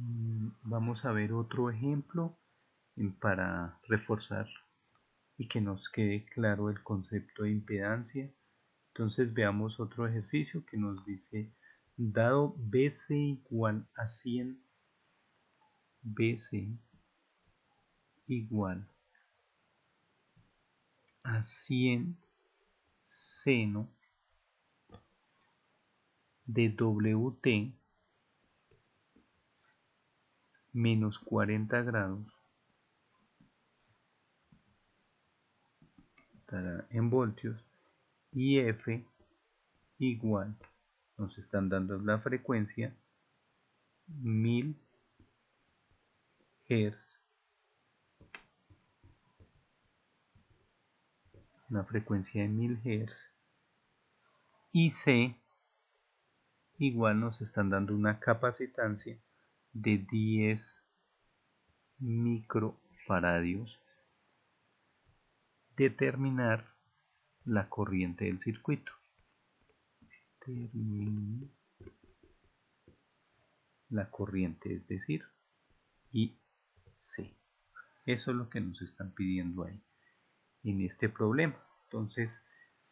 Vamos a ver otro ejemplo para reforzar y que nos quede claro el concepto de impedancia. Entonces veamos otro ejercicio que nos dice, dado BC igual a 100, BC igual a 100 seno de WT menos 40 grados en voltios y F igual, nos están dando la frecuencia 1000 Hz, una frecuencia de 1000 Hz, y C igual nos están dando una capacitancia de 10 microfaradios. Determinar la corriente del circuito. La corriente, es decir, IC. Eso es lo que nos están pidiendo ahí en este problema. Entonces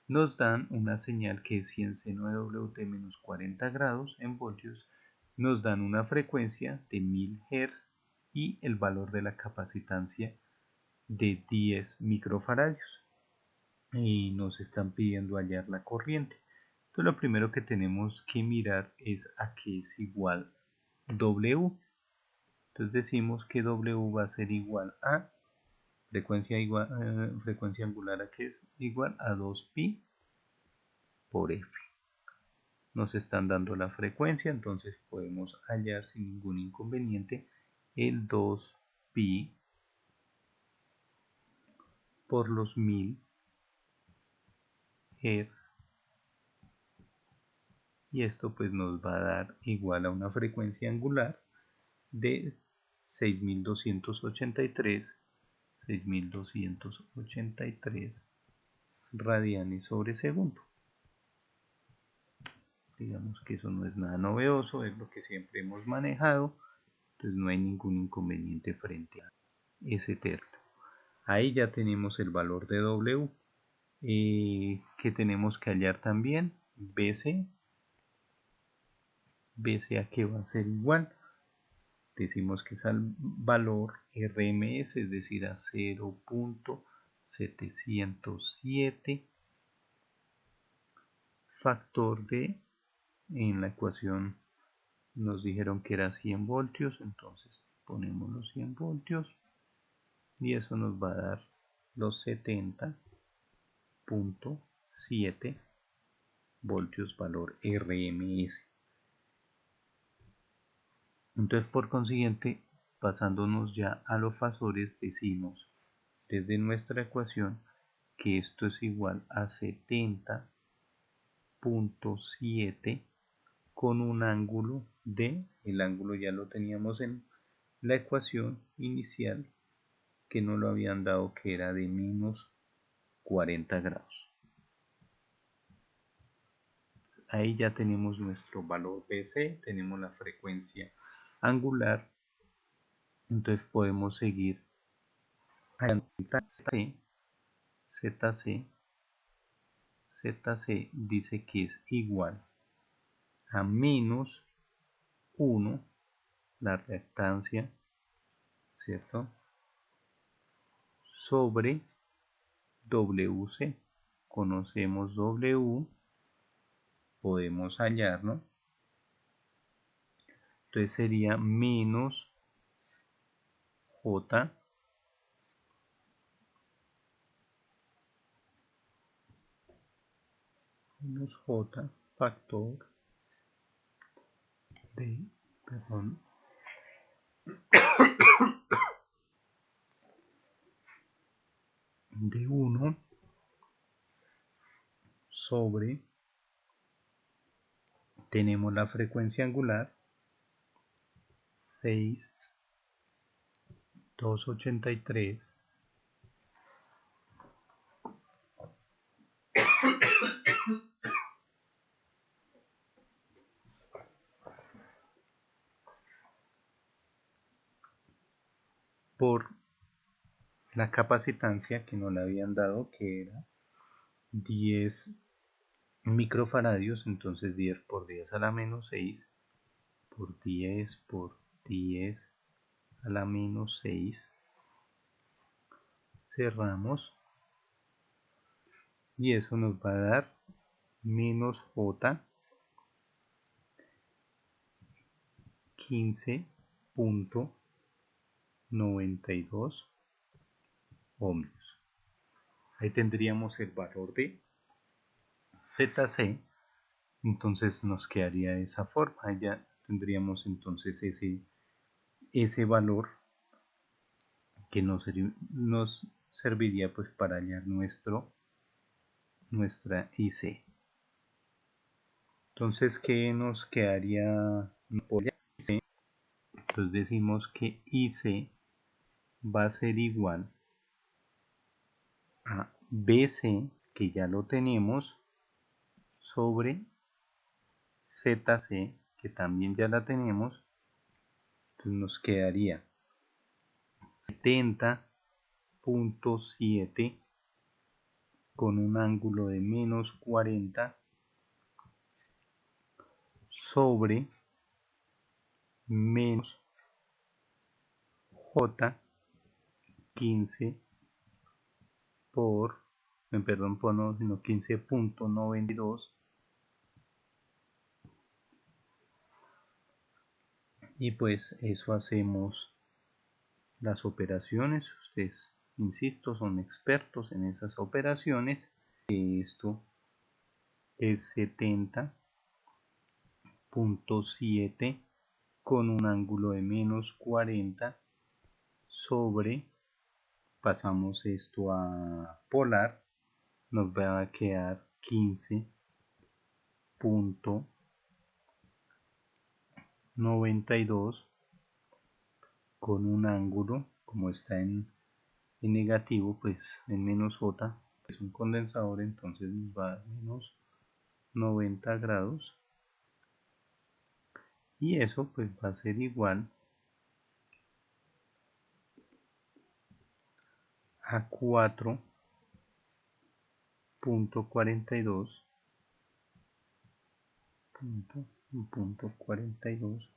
nos dan una señal que es 100 seno de WT menos 40 grados en voltios, nos dan una frecuencia de 1000 Hz y el valor de la capacitancia de 10 microfaradios. Y nos están pidiendo hallar la corriente. Entonces lo primero que tenemos que mirar es a qué es igual W. Entonces decimos que W va a ser igual a frecuencia angular, a que es igual a 2pi por F. Nos están dando la frecuencia, entonces podemos hallar sin ningún inconveniente el 2pi por los 1000 Hz, y esto pues nos va a dar igual a una frecuencia angular de 6283 radianes sobre segundo. Digamos que eso no es nada novedoso, es lo que siempre hemos manejado, entonces no hay ningún inconveniente frente a ese término. Ahí ya tenemos el valor de W, que tenemos que hallar también BC. BC a que va a ser igual, decimos que es al valor RMS, es decir, a 0.707 factor de, en la ecuación nos dijeron que era 100 voltios, entonces ponemos los 100 voltios y eso nos va a dar los 70.7 voltios valor RMS. Entonces, por consiguiente, pasándonos ya a los fasores, decimos desde nuestra ecuación que esto es igual a 70.7 con un ángulo de, el ángulo ya lo teníamos en la ecuación inicial, que nos lo habían dado, que era de menos 40 grados. Ahí ya tenemos nuestro valor BC, tenemos la frecuencia angular, entonces podemos seguir ZC dice que es igual a menos 1, la reactancia, ¿cierto?, sobre WC. Conocemos W, podemos hallarlo, entonces sería menos J factor de, perdón, de 1 sobre, tenemos la frecuencia angular 6283 por la capacitancia que nos la habían dado, que era 10 microfaradios. Entonces 10 por 10 a la menos 6 por 10 por 10 a la menos 6, cerramos, y eso nos va a dar menos J 15.92 ohmios. Ahí tendríamos el valor de ZC. Entonces nos quedaría de esa forma. Ya tendríamos entonces ese valor que nos serviría pues para hallar nuestra IC. Entonces, ¿qué nos quedaría por IC? Entonces decimos que IC va a ser igual a BC, que ya lo tenemos, sobre ZC, que también ya la tenemos. Entonces nos quedaría 70.7 con un ángulo de menos 40 sobre menos J 15 perdón, no, sino 15.92, y pues eso hacemos las operaciones. Ustedes, insisto, son expertos en esas operaciones. Esto es 70.7 con un ángulo de menos 40 sobre, pasamos esto a polar, nos va a quedar 15.92 con un ángulo, como está en negativo, pues en menos J, es un condensador, entonces nos va a dar menos 90 grados, y eso pues va a ser igual a 4.42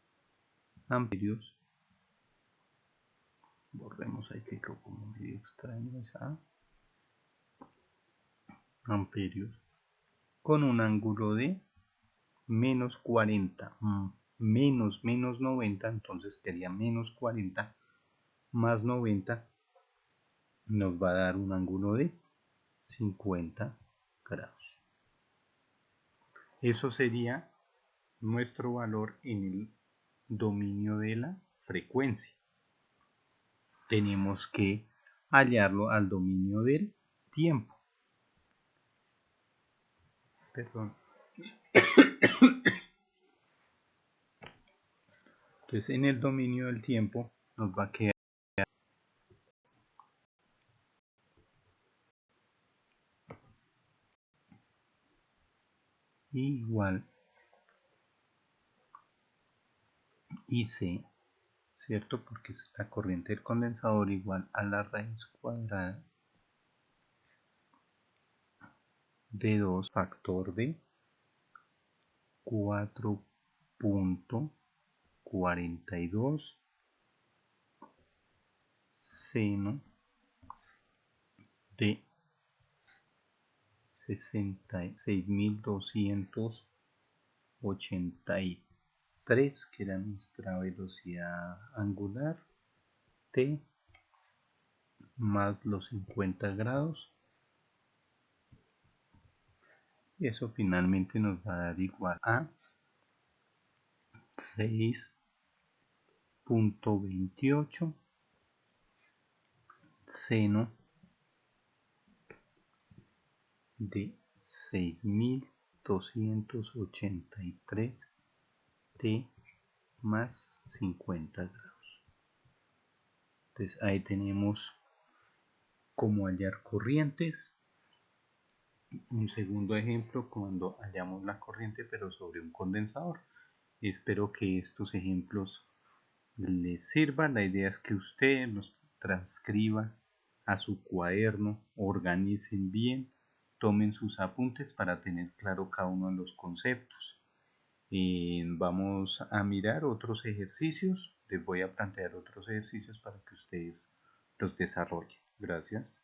amperios. Borremos ahí que quedó como medio extraño esa amperios, con un ángulo de menos 40, menos 90, entonces sería menos 40 más 90, nos va a dar un ángulo de 50 grados. Eso sería nuestro valor en el dominio de la frecuencia. Tenemos que hallarlo al dominio del tiempo. Perdón. Entonces en el dominio del tiempo nos va a quedar igual IC, ¿cierto? Porque es la corriente del condensador igual a la raíz cuadrada de 2 factor de 4.42 seno de 66.283, que era nuestra velocidad angular, T, más los 50 grados. Y eso finalmente nos va a dar igual a 6.28 seno de 6.283 T más 50 grados. Entonces ahí tenemos cómo hallar corrientes. Un segundo ejemplo cuando hallamos la corriente pero sobre un condensador. Espero que estos ejemplos les sirvan. La idea es que ustedes transcriba a su cuaderno, organicen bien, tomen sus apuntes para tener claro cada uno de los conceptos. Vamos a mirar otros ejercicios, les voy a plantear otros ejercicios para que ustedes los desarrollen. Gracias.